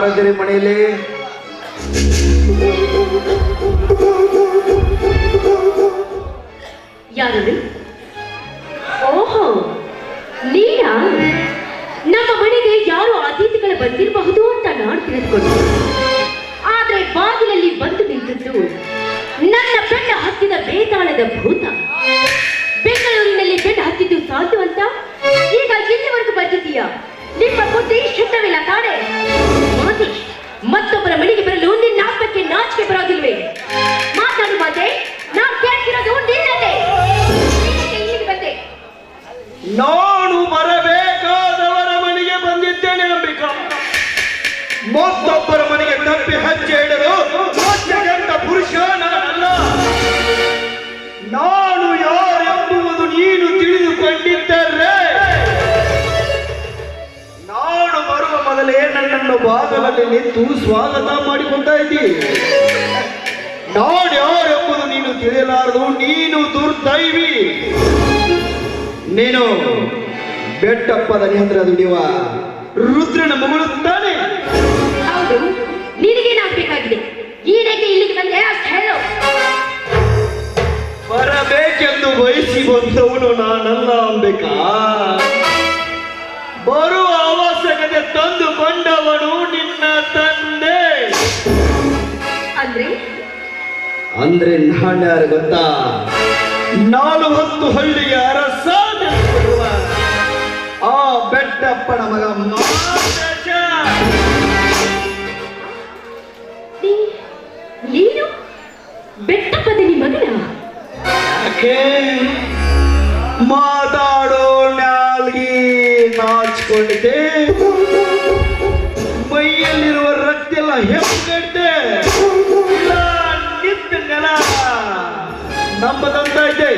ಯಾರಾದರೆ ಮನೆಯಲ್ಲಿ? ಯಾರು? ಓಹೋ, ನೀನಾ? ನಮ್ಮ ಮನೆಗೆ ಯಾರು ಅತಿಥಿಗಳು ಬಂದಿರಬಹುದು ಅಂತ ನಾನು ತಿಳಿದುಕೊಂಡು, ಆದ್ರೆ ಬಾಗಿಲಲ್ಲಿ ಬಂದು ನಿಂತದ್ದು ನನ್ನ ಬೆನ್ನ ಹತ್ತಿದ ಬೇತಾಳದ ಭೂತ. ಬೆಂಗಳೂರಿನಲ್ಲಿ ಬೆನ್ನ ಹತ್ತಿದ್ದು ಸಾಧ್ಯವಂತ ಈಗ ಇಲ್ಲಿವರೆಗೂ ಬಂದಿದ್ದೀಯಾ? ನಿಮ್ಮ ಬುದ್ಧಿ ಶುದ್ಧವಿಲ್ಲ ತಾನೆ? ಮಾತೇಶ್, ಮತ್ತೊಬ್ಬರ ಮನೆಗೆ ಬರಲು ನಿನ್ನ ಆತ್ಮಕ್ಕೆ ನಾಚಿಕೆ ಬರೋದಿಲ್ವೇ? ಮಾತಾಡು ಮಾತೆ, ನಾನು ಕೇಳ್ತಿರೋದು ನಿನ್ನನ್ನೇ. ಇಲ್ಲಿಗೆ ಬಂದೆ. ನಾನು ಬರಬೇಕಾದವರ ಮನೆಗೆ ಬಂದಿದ್ದೇನೆ ಅಂಬಿಕಾ. ಮತ್ತೊಬ್ಬರ ಮನೆಗೆ ತಪ್ಪಿ ಹೆಜ್ಜೆ ಇಡಲು ಗಂಟ ಪುರುಷ ನಾನಲ್ಲ. ನಾನು ಯಾರೆಂಬುವುದು ನೀನು ತಿಳಿದುಕೊಂಡಿದ್ದರೆ ನಾನು ಬರುವ ಮೊದಲೇ ನನ್ನನ್ನು ಬಾಗಲಲ್ಲಿ ನಿಂತು ಸ್ವಾಗತ ಮಾಡಿಕೊಳ್ತಾ ಇದ್ದಿ. ನಾನು ಯಾರೆಂಬುದು ನೀನು ತಿಳಿಯಲಾರದು. ನೀನು ದುರ್ದೈವಿ. ನೀನು ಬೆಟ್ಟಪ್ಪದ ನಿಯಂತ್ರ ದುಡಿಯುವ ರುದ್ರನ ಮಗಳು ತಾನೆ? ಹೌದು. ನಿನಗೇನಾಗಬೇಕಾಗಿದೆ? ಏನಕ್ಕೆ ಇಲ್ಲಿಗೆ ಬಂದೆ ಅಷ್ಟು ಹೇಳು. ಬರಬೇಕೆಂದು ಬಯಸಿ ಬಂದವನು ನಾನಲ್ಲ ಅಂಬೇಕಾ. ಬರುವ ಅವಶ್ಯಕತೆ ತಂದುಕೊಂಡವನು ನಿನ್ನ ತಂದೆ. ಅಂದ್ರೆ ನಾನು ಯಾರು ಗೊತ್ತಾ? 40 ಹಳ್ಳಿಯ ಅರಸ ಆ ಬೆಟ್ಟಪ್ಪನ ಮಗ ಮಾದೇಶ. ನೀನು ಬೆಟ್ಟಪ್ಪದ ಮಗನ? ಯಾಕೆ ಮಾತಾಡೋ ನಾಲ್ಗಿ ನಾಚಿಕೊಂಡಿದ್ದೆ? ಮೈಯಲ್ಲಿರುವ ರಕ್ತ ಎಲ್ಲ ಹೆಪ್ಪಗಡ್ಡೆ ನಿಂತ ನೆಲ ನಂಬದಂತ ಇದೆ.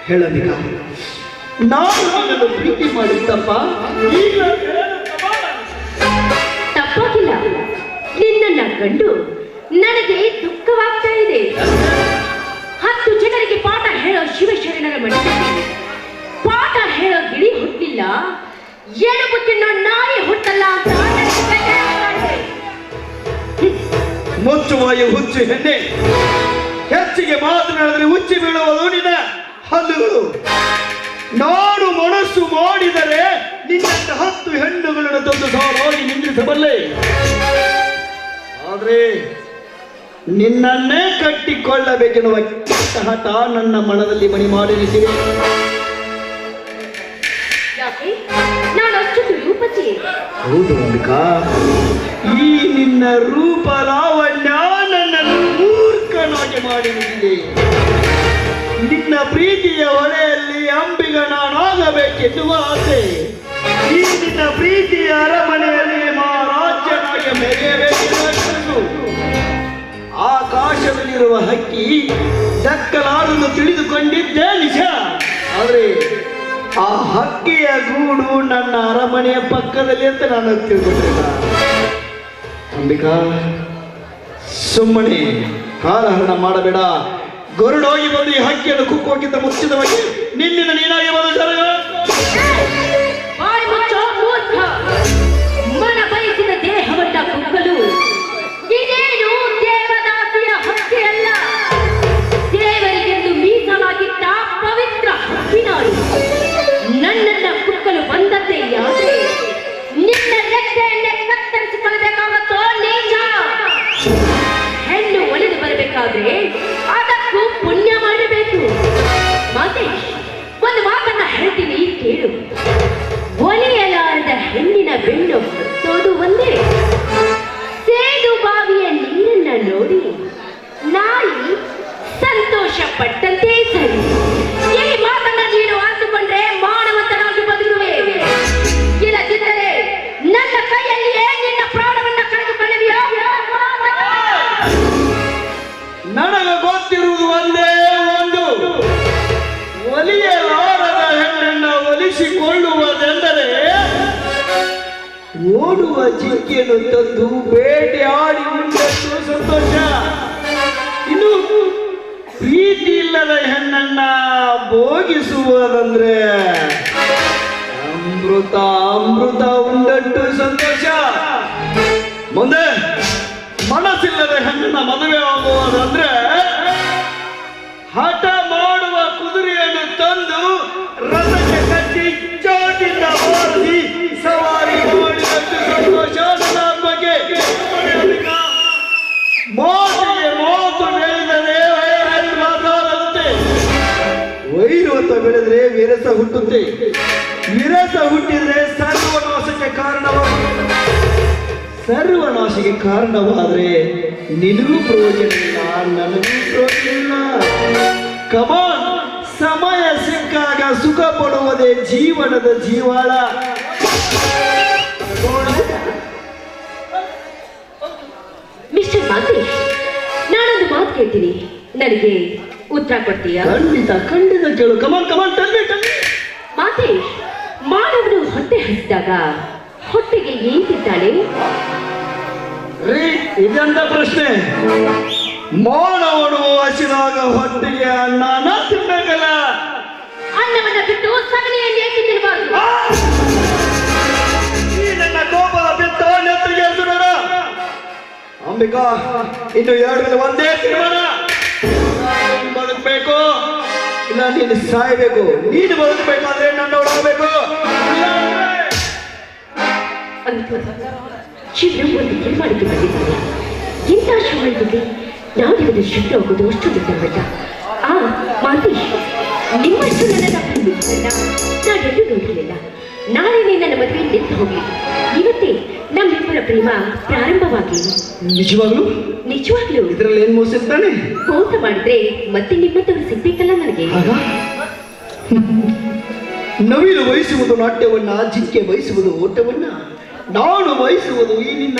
ಹೇಳಬೇಕ, ನಾನು ನಿನ್ನನ್ನು ಪ್ರೀತಿ ಮಾಡಿದ್ದಪ್ಪ. ಈಗ ತಪ್ಪಾಗಿಲ್ಲ. ನಿನ್ನನ್ನ ಕಂಡು ನನಗೆ ದುಃಖವಾಗ್ತಾ ಇದೆ. 10 ಜನರಿಗೆ ಪಾಠ ಹೇಳೋ ಶಿವಶರಣರ ಮಠದಲ್ಲಿ ಪಾಠ ಹೇಳೋ ಗಿಳಿ ಹುಟ್ಟಿಲ್ಲ, ಎಣುಬು ತಿನ್ನೋ ನಾಯಿ ಹುಟ್ಟಲ್ಲ ಅಂತ ಮುಚ್ಚುವಾಯು ಹುಚ್ಚು ಹೆಣ್ಣೆ. ಹೆಚ್ಚಿಗೆ ಮಾತನಾಡಿದ್ರೆ ಹುಚ್ಚಿ ಬೀಳುವುದು ನಿನ್ನ ಹಲ್ಲುಗಳು. ನಾನು ಮನಸ್ಸು ಮಾಡಿದರೆ ನಿನ್ನಂತ 10 ಹೆಣ್ಣುಗಳನ್ನು ತಂದು ಸಾಲಾಗಿ ನಿಂದಿಸಬಲ್ಲೆ. ಆದ್ರೆ ನಿನ್ನನ್ನೇ ಕಟ್ಟಿಕೊಳ್ಳಬೇಕೆನ್ನುವ ಕೆಟ್ಟ ಹಠ ನನ್ನ ಮನದಲ್ಲಿ ಮಣಿ ಮಾಡಿ ನಿಂತಿದೆ. ಯಾಕೆ? ನಾನು ಅಷ್ಟೊಂದು ರೂಪಸಿ? ಹೌದು ಅಂಬಿಕಾ, ಈ ನಿನ್ನ ರೂಪ ಲಾವಣ್ಯ ನನ್ನನ್ನು ಮೂರ್ಖನಾಗಿ ಮಾಡಿ ನಿಂತಿದೆ. ನಿನ್ನ ಪ್ರೀತಿಯ ಹೊಳೆಯಲ್ಲಿ ಅಂಬಿಗ ನಾನಾಗಬೇಕೆನ್ನುವ ಆಸೆ. ಈ ನಿನ್ನ ಪ್ರೀತಿಯ ಅರಮನೆಯಲ್ಲಿ ಮಹಾರಾಜ್ಯನಾಗಿ ಮೆರೆಯಬೇಕೆನ್ನುವ ಕನಸು. ಆಕಾಶದಲ್ಲಿರುವ ಹಕ್ಕಿ ದಕ್ಕಲಾರನ್ನು ತಿಳಿದುಕೊಂಡಿದ್ದೇ ನಿಜ. ಆದರೆ ಆ ಹಕ್ಕಿಯ ಗೂಡು ನನ್ನ ಅರಮನೆಯ ಪಕ್ಕದಲ್ಲಿ ಅಂತ ನಾನು ತಿಳ್ಕೊಂಡಿಲ್ಲ. ಅಂಬಿಕಾ, ಸುಮ್ಮನೆ ಕಾಲಹರಣ ಮಾಡಬೇಡ. ಗರುಡೋಗಿ ಬಂದು ಈ ಹಕ್ಕಿಯನ್ನು ಕುಕ್ಕುವಕ್ಕಿಂತ ಮುಂಚಿತವಾಗಿ ನಿನ್ನಿಂದ ನೀನಾಗಿ ಬಂದ ಮನ ಬಯಸಿದ ದೇಹವನ್ನ ಕುಕ್ಕಲು ಇದೇನು ದೇವದಾಸಿಯ ಹಕ್ಕಿ ಅಲ್ಲ. ದೇವರಿಗೆಂದು ಮೀಸಲಾಗಿದ್ದ ಪವಿತ್ರ ಹಕ್ಕಿನಾಡು ನನ್ನನ್ನ ಕುಕ್ಕಲು ಬಂದದ್ದೇ ಯಾಕೆ? ನಿನ್ನ ರೆಕ್ಕೆಯನ್ನೇ ಕತ್ತರಿಸಿಕೊಳ್ಳಬೇಕಾಗುತ್ತೋ ನೀಚ? ಹೆಣ್ಣು ಒಲಿದು ಬರಬೇಕಾದ್ರೆ ಅದಕ್ಕೂ ಪುಣ್ಯ ಮಾಡಬೇಕು. ಮಾತೇಶ್, ಒಂದು ಮಾತನ್ನ ಹೇಳ್ತೀನಿ ಕೇಳು. ಒಲಿಯಲಾರದ ಹೆಣ್ಣಿನ ಬೆನ್ನು ಹತ್ತೋದು ಒಂದೇ. ಸೇದು ಬಾವಿಯ ನೀರನ್ನ ನೋಡಿ ನಾಯಿ ಸಂತೋಷ ಪಟ್ಟಂತೆ ಸರಿ. ಈ ಮಾತನ್ನ ನೀನು ಆತುಕೊಂಡ್ರೆ ಮಾನವಂತನಾಗಿ ಬದುಕುವೆ. ಇಲ್ಲದಿದ್ದರೆ ನನ್ನ ಕೈಯಲ್ಲಿಯೇ ನಿನ್ನ ಪ್ರಾಣವನ್ನ ಕಳೆದುಕೊಳ್ಳುವಿಯೋ? ನನಗೆ ಗೊತ್ತಿರುವುದು ಒಂದೇ ಒಂದು. ಒಲಿಯಲಾರದ ಹೆಣ್ಣನ್ನು ಒಲಿಸಿಕೊಳ್ಳುವುದೆಂದರೆ ಓಡುವ ಜಿಂಕೆಯನ್ನು ತಂದು ಬೇಟೆಯಾಡಿ ಉಂಡಷ್ಟು ಸಂತೋಷ. ಇನ್ನು ಪ್ರೀತಿ ಇಲ್ಲದ ಹೆಣ್ಣನ್ನ ಭೋಗಿಸುವುದಂದ್ರೆ ಅಮೃತ ಅಮೃತ ಉಂಡಟ್ಟು ಸಂತೋಷ. ಮುಂದೆ ಮನಸ್ಸಿಲ್ಲದ ಹೆಣ್ಣನ್ನ ಮದುವೆ ಆಗುವುದಂದ್ರೆ ಹಠ ಮಾಡುವ ಕುದುರೆಯನ್ನು ತಂದು ರಥಕ್ಕೆ ಕಟ್ಟಿ ಚಾಟಿಂದ ಹಾರಿಸಿ ಸವಾರಿ ಮಾಡಿದಷ್ಟು ಸಂತೋಷ ನನ್ನ ಬಗ್ಗೆ. ಮಾತಿಗೆ ಮಾತು ಬೆಳೆದರೆ ವೈರಸ್ ಮಾತಾಡುತ್ತೆ, ವೈರವತ್ತ ಬೆಳೆದ್ರೆ ವಿರಸ ಹುಟ್ಟುತ್ತೆ, ವಿರಸ ಹುಟ್ಟಿದ್ರೆ ಸರ್ವನಾಶಕ್ಕೆ ಕಾರಣವಾಗುತ್ತೆ, ಸರ್ವನಾಶಕ್ಕೆ ಕಾರಣವಾದ್ರೆ ನಿನಗೂ ಪ್ರಯೋಜನ ಇಲ್ಲ, ನನಗೂ ಪ್ರಯೋಜನ ಇಲ್ಲ. ಕಮಾನ್, ಸಮಯ ಸಿಕ್ಕಾಗ ಸುಖ ಪಡುವುದೇ ಜೀವನದ ಜೀವಾಳ. ಮಿಸ್ಟರ್ ಮಾತೇಶ್, ನಾನೊಂದು ಮಾತು ಕೇಳ್ತೀನಿ, ನನಗೆ ಉತ್ತರ ಕೊಡ್ತೀಯಾ? ಖಂಡಿತ ಖಂಡಿತ ಕೇಳು. ಕಮಾನ್ ಕಮಾನ್, ತನ್ನಿ ತನ್ನಿ. ಮಾತೇಶ್, ಮಾನವನು ಹೊಟ್ಟೆ ಹಸಿದಾಗ ಹೊಟ್ಟೆಗೆ ಏನ್ ತಿಂತಾಳೆ? ರೀ, ಇದೆಂತ ಪ್ರಶ್ನೆ? ಮಾನವನು ಹಸಿದಾಗ ಹೊಟ್ಟೆಗೆ ಅನ್ನ ತಿನ್ನಬೇಕಲ್ಲ. ಅನ್ನವನ್ನ ಬಿಟ್ಟು ಸಗಣಿಯನ್ನು ಏಕೆ ತಿನ್ನಬಾರದು? ಈ ನನ್ನ ಕೋಪದ ಬಿತ್ತ ನೆತ್ತರಿಗೆ ಎದ್ದು ನೋಡ. ಅಂಬಿಕಾ, ಇನ್ನು 2 ದಿನ ಒಂದೇ ತೀರ್ಮಾನ. ನೀನು ಬದುಕಬೇಕು, ಇಲ್ಲ ನೀನು ಸಾಯ್ಬೇಕು. ನೀನು ಬದುಕಬೇಕಾದ್ರೆ ನನ್ನ ಒಳಗಬೇಕು. ಶಿವನ ಒಂದು ತೀರ್ಮಾನಕ್ಕೆ ಬಂದಿದ್ದಾರೆ. ಇಂಥ ಶಿವನಿಗೆ ನಾವಿರೋದು ಶಿವನ ಹೋಗೋದು ಅಷ್ಟು ಬಿಟ್ಟಲ್ಲ. ಆ ಮಾತೇಶ್, ನಿಮ್ಮಷ್ಟು ನನ್ನ ನಾನೆಲ್ಲೂ ನೋಡಿರಲಿಲ್ಲ. ನಾಳೆ ನನ್ನ ಮದುವೆ ನಿಂತು ಹೋಗಿ ಇವತ್ತೇ ನಮ್ಮಿಬ್ಬರ ಪ್ರೇಮ ಪ್ರಾರಂಭವಾಗಿ. ನಿಜವಾಗ್ಲು? ನಿಜವಾಗ್ಲು. ಇದರಲ್ಲಿ ಏನ್ ಮೋಸ ಇರ್ತಾನೆ? ಮೋಸ ಮಾಡಿದ್ರೆ ಮತ್ತೆ ನಿಮ್ಮಂತವ್ರು ಸಿಗ್ಬೇಕಲ್ಲ ನನಗೆ. ನವಿಲು ವಹಿಸುವುದು ನಾಟ್ಯವನ್ನ, ಜಿಂಕೆ ವಹಿಸುವುದು ಓಟವನ್ನ, ನಾನು ವಹಿಸುವುದು ಈ ನಿನ್ನ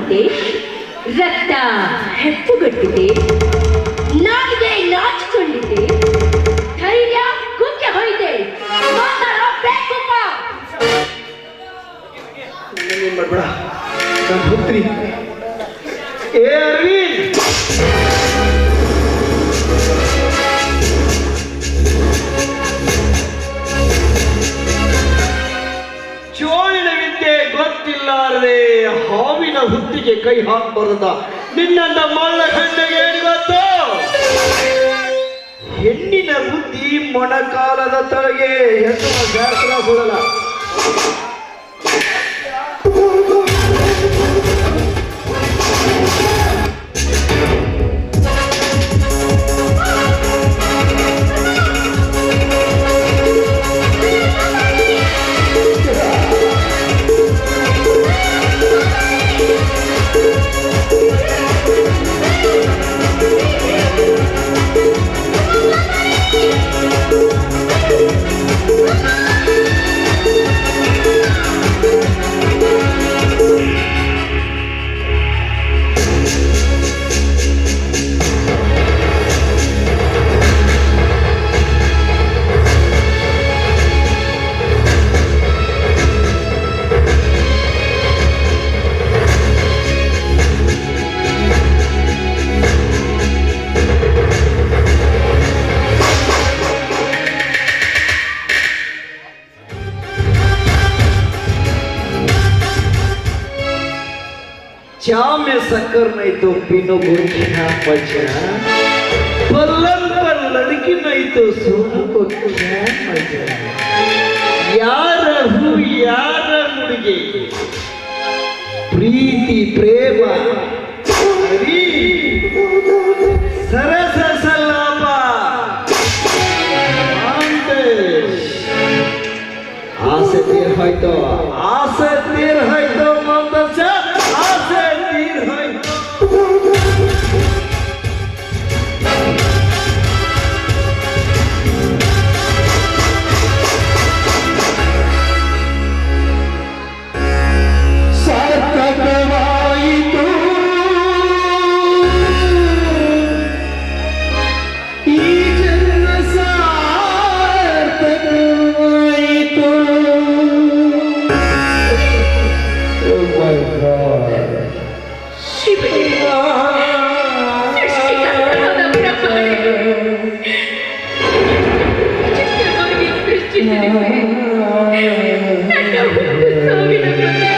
ಮಾತೇಶ್, ರಕ್ತ ಹೆಪ್ಪುಗಟ್ಟಿದೆ, ನಾಲಿಗೆ ನಾಚಿಕೊಂಡಿದೆ, ಧೈರ್ಯ ಕುಕ್ಕೆ ಹೋಯ್ತೆ. ಮಾತಾಡಬೇಕಪ್ಪ. ಏನ್ ಮಾಡ್ಬೇಡ ನಾನು ಹೋಗ್ತೀನಿ. ಏ ಅರವಿಂದ್, ಚೋಳಿನ ವಿದ್ಯೆ ಗೊತ್ತಿಲ್ಲಾರದೆ ಹಾವಿನ ಹುತ್ತಿಗೆ ಕೈ ಹಾಕಬಾರದ ನಿನ್ನಂತ ಮಳ್ಳ ಹೆಣ್ಣಿಗೆ ಏನು ಗೊತ್ತು? ಹೆಣ್ಣಿನ ಬುದ್ಧಿ ಮೊಣಕಾಲದ ತಳಗೆ ಎನ್ನುವ ಶಾಸ್ತ್ರ ಸುಡಲ್ಲ. ಚಾಮ್ಯ ಸಕ್ಕರ್ ನೈ तो पीनो गोरखिना पचा पल्लन पर लड़की नहीं तो सोनू को क्या मजा. ಯಾರ ಹೂ ಯಾರ ಹುಡುಗಿ ಪ್ರೀತಿ ಪ್ರೇಮ ಹರಿ ಸರಸ ಸಲಾಪ ಆಸೆ ತೀರ್ ಹೋಯ್ತು, ಆಸೆ ತೀರ್ ಹೋಯ್ತು ಮಂದರ್ಶ, ಆಸೆ ತೀರ್ ಹೋಯ್ತು. ಸಾರ್ಥಕವಾಯಿತು ಈ ಜನ್ಮ, ಸಾರ್ಥಕವಾಯಿತು. ನನ್ನ ಒಂದು ಸಾವಿನ